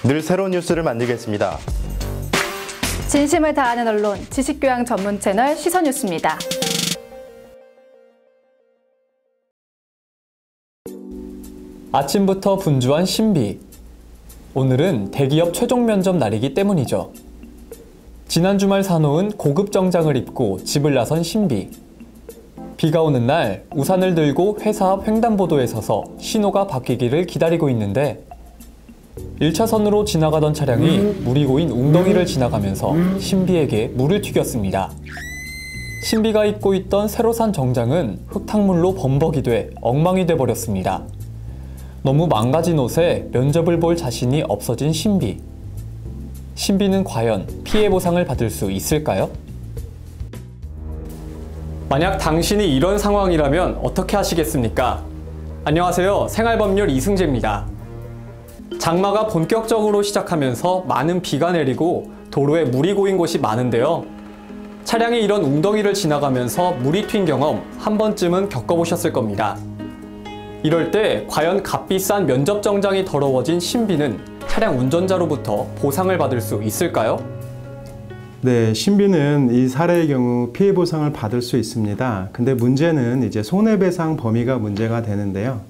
늘 새로운 뉴스를 만들겠습니다. 진심을 다하는 언론, 지식교양 전문 채널 시선뉴스입니다. 아침부터 분주한 신비. 오늘은 대기업 최종 면접 날이기 때문이죠. 지난 주말 사놓은 고급 정장을 입고 집을 나선 신비. 비가 오는 날 우산을 들고 회사 앞 횡단보도에 서서 신호가 바뀌기를 기다리고 있는데 1차선으로 지나가던 차량이 물이 고인 웅덩이를 지나가면서 신비에게 물을 튀겼습니다. 신비가 입고 있던 새로 산 정장은 흙탕물로 범벅이 돼 엉망이 돼버렸습니다. 너무 망가진 옷에 면접을 볼 자신이 없어진 신비. 신비는 과연 피해 보상을 받을 수 있을까요? 만약 당신이 이런 상황이라면 어떻게 하시겠습니까? 안녕하세요. 생활법률 이승재입니다. 장마가 본격적으로 시작하면서 많은 비가 내리고 도로에 물이 고인 곳이 많은데요. 차량이 이런 웅덩이를 지나가면서 물이 튄 경험 한 번쯤은 겪어보셨을 겁니다. 이럴 때 과연 값비싼 면접 정장이 더러워진 신비는 차량 운전자로부터 보상을 받을 수 있을까요? 네, 신비는 이 사례의 경우 피해 보상을 받을 수 있습니다. 근데 문제는 이제 손해배상 범위가 문제가 되는데요.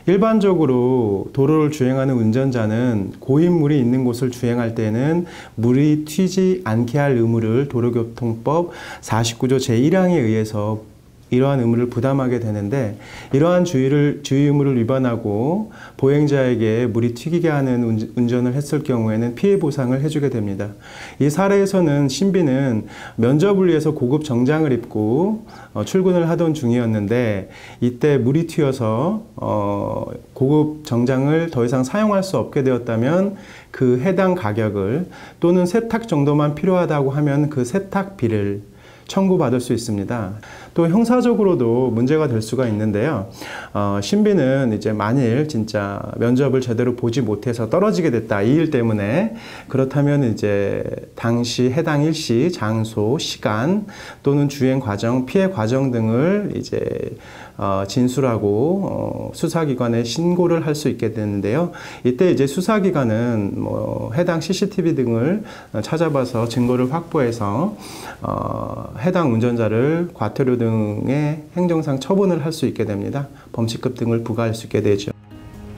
일반적으로 도로를 주행하는 운전자는 고인물이 있는 곳을 주행할 때는 물이 튀지 않게 할 의무를 도로교통법 49조 제1항에 의해서 이러한 의무를 부담하게 되는데, 이러한 주의 의무를 위반하고 보행자에게 물이 튀기게 하는 운전을 했을 경우에는 피해 보상을 해주게 됩니다. 이 사례에서는 신비는 면접을 위해서 고급 정장을 입고 출근을 하던 중이었는데, 이때 물이 튀어서 고급 정장을 더 이상 사용할 수 없게 되었다면 그 해당 가격을, 또는 세탁 정도만 필요하다고 하면 그 세탁비를 청구받을 수 있습니다. 또 형사적으로도 문제가 될 수가 있는데요. 신비는 이제 만일 진짜 면접을 제대로 보지 못해서 떨어지게 됐다, 이 일 때문에, 그렇다면 이제 당시 해당 일시, 장소, 시간 또는 주행 과정, 피해 과정 등을 이제 진술하고 수사기관에 신고를 할 수 있게 되는데요. 이때 이제 수사기관은 해당 CCTV 등을 찾아봐서 증거를 확보해서 해당 운전자를 과태료 등의 행정상 처분을 할 수 있게 됩니다. 범칙금 등을 부과할 수 있게 되죠.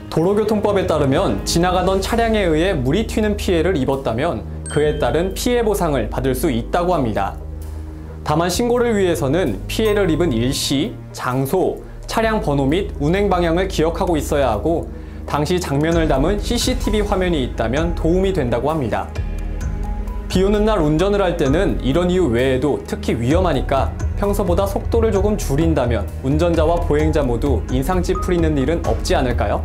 도로교통법에 따르면 지나가던 차량에 의해 물이 튀는 피해를 입었다면 그에 따른 피해 보상을 받을 수 있다고 합니다. 다만 신고를 위해서는 피해를 입은 일시, 장소, 차량 번호 및 운행 방향을 기억하고 있어야 하고, 당시 장면을 담은 CCTV 화면이 있다면 도움이 된다고 합니다. 비 오는 날 운전을 할 때는 이런 이유 외에도 특히 위험하니까 평소보다 속도를 조금 줄인다면 운전자와 보행자 모두 인상 찌푸리는 일은 없지 않을까요?